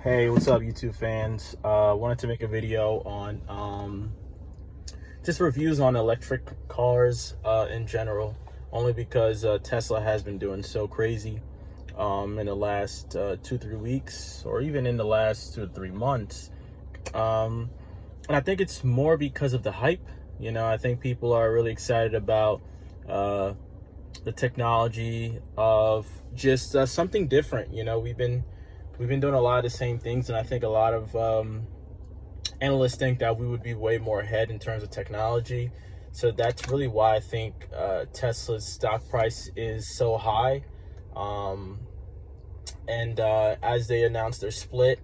Hey, what's up, YouTube fans? Wanted to make a video on just reviews on electric cars in general, only because Tesla has been doing so crazy in the last 2-3 weeks, or even in the last 2 to 3 months. And I think it's more because of the hype. You know, I think people are really excited about the technology of just something different. You know, we've been doing a lot of the same things, and I think a lot of analysts think that we would be way more ahead in terms of technology. So that's really why I think Tesla's stock price is so high. As they announced their split,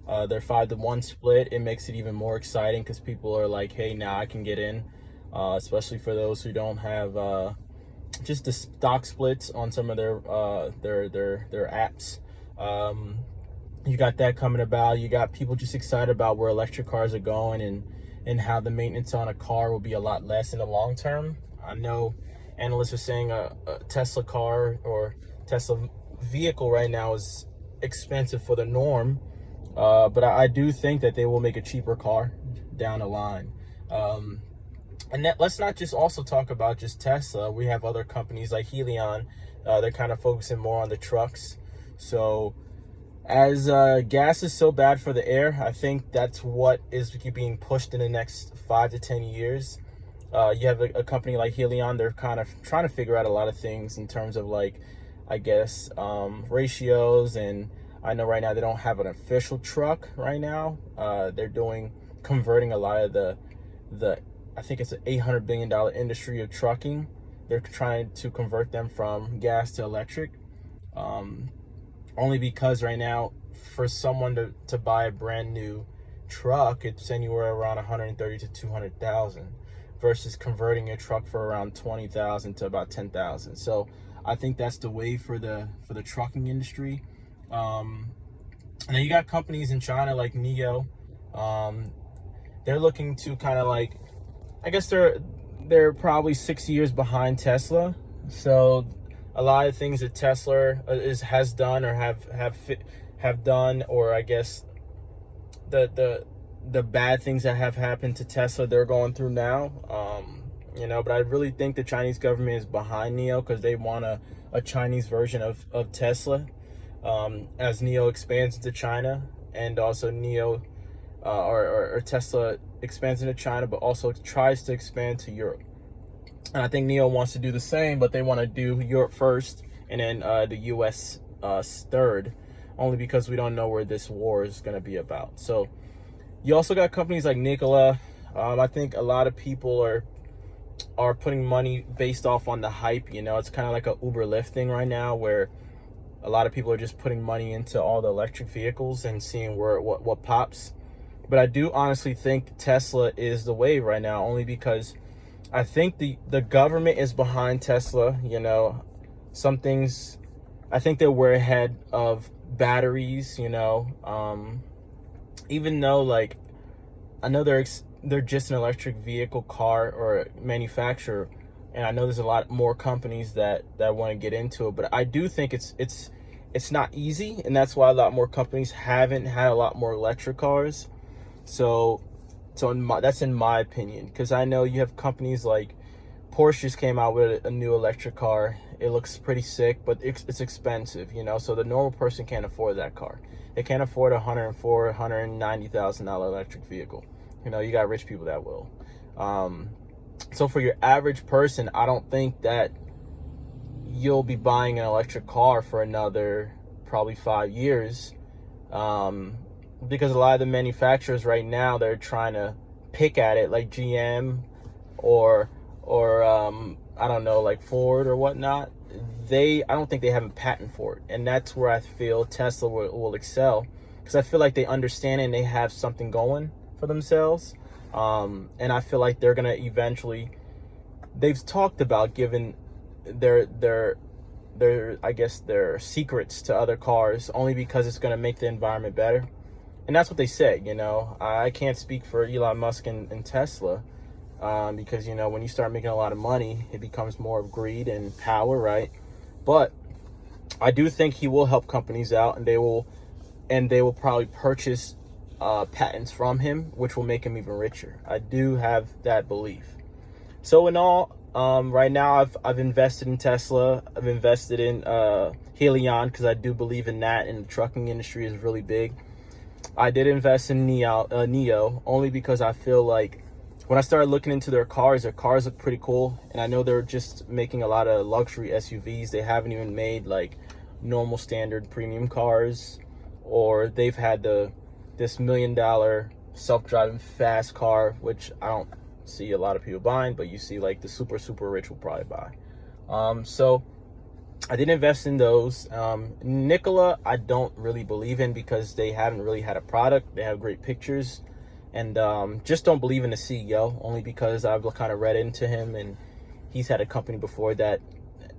their 5-to-1 split, it makes it even more exciting because people are like, hey, now I can get in, especially for those who don't have just the stock splits on some of their apps. You got that coming about. You got people just excited about where electric cars are going, and how the maintenance on a car will be a lot less in the long term. I know analysts are saying a Tesla car or Tesla vehicle right now is expensive for the norm, but I do think that they will make a cheaper car down the line. And let's not just also talk about just Tesla. We have other companies like Helion. They're kind of focusing more on the trucks. So as gas is so bad for the air, I think that's what is being pushed in the next 5 to 10 years. You have a company like Helion. They're kind of trying to figure out a lot of things in terms of, like, I guess, ratios. And I know right now they don't have an official truck right now. They're converting a lot of the I think it's an $800 billion industry of trucking. They're trying to convert them from gas to electric. Only because right now, for someone to buy a brand new truck, it's anywhere around 130 to 200,000, versus converting a truck for around 20,000 to about 10,000. So I think that's the way for the trucking industry. And then you got companies in China like NIO. They're looking to kind of, like, I guess they're probably 6 years behind Tesla. So a lot of things that Tesla has done or have done, or I guess the bad things that have happened to Tesla, they're going through now. You know, but I really think the Chinese government is behind NIO because they want a Chinese version of Tesla, as NIO expands into China, and also NIO or Tesla expands into China, but also tries to expand to Europe. And I think NIO wants to do the same, but they want to do Europe first, and then the US third, only because we don't know where this war is going to be about. So you also got companies like Nikola. I think a lot of people are putting money based off on the hype. You know, it's kind of like a Uber Lyft thing right now, where a lot of people are just putting money into all the electric vehicles and seeing what pops. But I do honestly think Tesla is the wave right now, only because I think the government is behind Tesla. You know, some things, I think they're way ahead of batteries, you know, even though, like, I know they're just an electric vehicle car or manufacturer, and I know there's a lot more companies that want to get into it, but I do think it's not easy, and that's why a lot more companies haven't had a lot more electric cars. So that's in my opinion, because I know you have companies like Porsche just came out with a new electric car. It looks pretty sick, but it's expensive, you know, so the normal person can't afford that car. They can't afford a $190,000 electric vehicle. You know, you got rich people that will. So for your average person, I don't think that you'll be buying an electric car for another probably 5 years. Because a lot of the manufacturers right now, they're trying to pick at it, like GM or I don't know, like Ford or whatnot. I don't think they have a patent for it, and that's where I feel Tesla will excel, because I feel like they understand it and they have something going for themselves. And I feel like they're gonna eventually. They've talked about giving their I guess their secrets to other cars, only because it's gonna make the environment better. And that's what they say, you know. I can't speak for Elon Musk and Tesla, because, you know, when you start making a lot of money, it becomes more of greed and power, right? But I do think he will help companies out, and they will and they will probably purchase patents from him, which will make him even richer. I do have that belief. So in all, right now I've invested in Tesla. I've invested in Hyliion because I do believe in that, and the trucking industry is really big. I did invest in NIO only because I feel like when I started looking into their cars look pretty cool, and I know they're just making a lot of luxury SUVs. They haven't even made like normal standard premium cars, or they've had this $1 million self-driving fast car, which I don't see a lot of people buying, but you see like the super rich will probably buy. So I did invest in those. Nikola I don't really believe in because they haven't really had a product. They have great pictures, and just don't believe in the CEO, only because I've kind of read into him, and he's had a company before that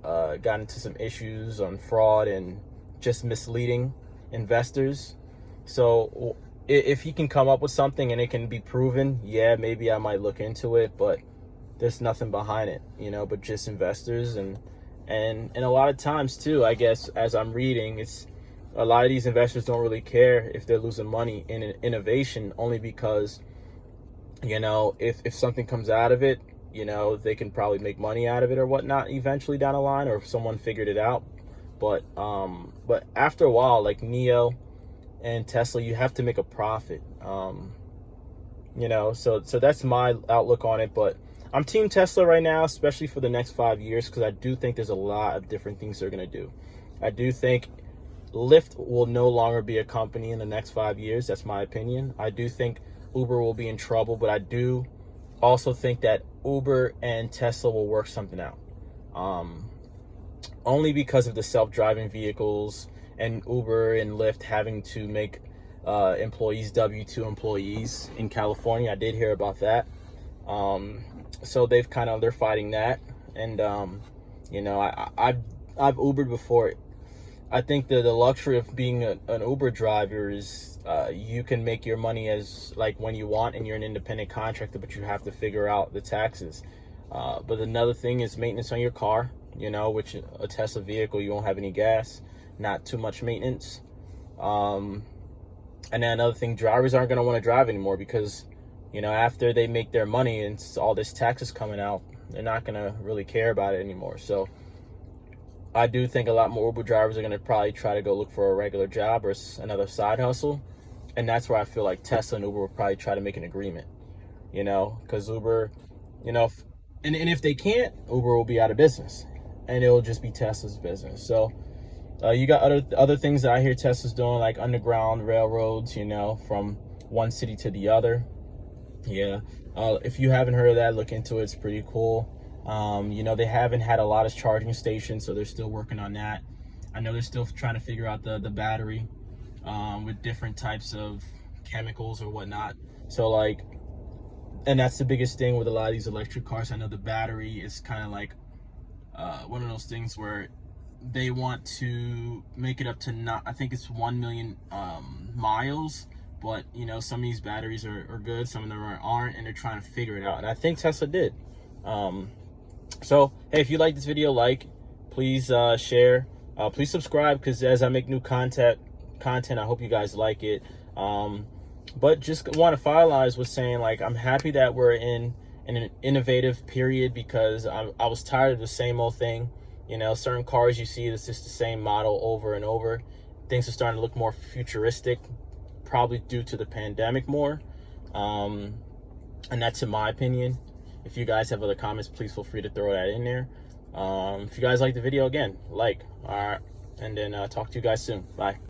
got into some issues on fraud and just misleading investors. So if he can come up with something and it can be proven, yeah, maybe I might look into it, but there's nothing behind it, but just investors. And a lot of times too, I guess, as I'm reading, it's a lot of these investors don't really care if they're losing money in an innovation, only because, if something comes out of it, they can probably make money out of it or whatnot eventually down the line, or if someone figured it out. But after a while, like NIO and Tesla, you have to make a profit. So that's my outlook on it. But I'm team Tesla right now, especially for the next 5 years, because I do think there's a lot of different things they're going to do. I do think Lyft will no longer be a company in the next 5 years. That's my opinion. I do think Uber will be in trouble, but I do also think that Uber and Tesla will work something out. Only because of the self-driving vehicles and Uber and Lyft having to make employees W-2 employees in California. I did hear about that. So they're fighting that. And, I've Ubered before. I think the luxury of being an Uber driver is you can make your money as like when you want, and you're an independent contractor, but you have to figure out the taxes. But another thing is maintenance on your car, which a Tesla vehicle, you won't have any gas, not too much maintenance. And then another thing, drivers aren't going to want to drive anymore because, after they make their money and all this taxes coming out, they're not going to really care about it anymore. So I do think a lot more Uber drivers are going to probably try to go look for a regular job or another side hustle. And that's where I feel like Tesla and Uber will probably try to make an agreement, because Uber, and if they can't, Uber will be out of business and it'll just be Tesla's business. So you got other things that I hear Tesla's doing, like underground railroads, from one city to the other. Yeah. If you haven't heard of that, look into it. It's pretty cool. They haven't had a lot of charging stations, so they're still working on that. I know they're still trying to figure out the battery with different types of chemicals or whatnot. So and that's the biggest thing with a lot of these electric cars. I know the battery is kind of like one of those things where they want to make it up to I think it's 1 million miles. But, some of these batteries are good, some of them aren't, and they're trying to figure it out. And I think Tesla did. So, hey, if you like this video, please share. Please subscribe, because as I make new content, I hope you guys like it. But just want to finalize with saying, I'm happy that we're in an innovative period, because I was tired of the same old thing. Certain cars you see, it's just the same model over and over. Things are starting to look more futuristic, probably due to the pandemic more. And that's in my opinion. If you guys have other comments, please feel free to throw that in there. If you guys like the video, again, all right, and then talk to you guys soon. Bye.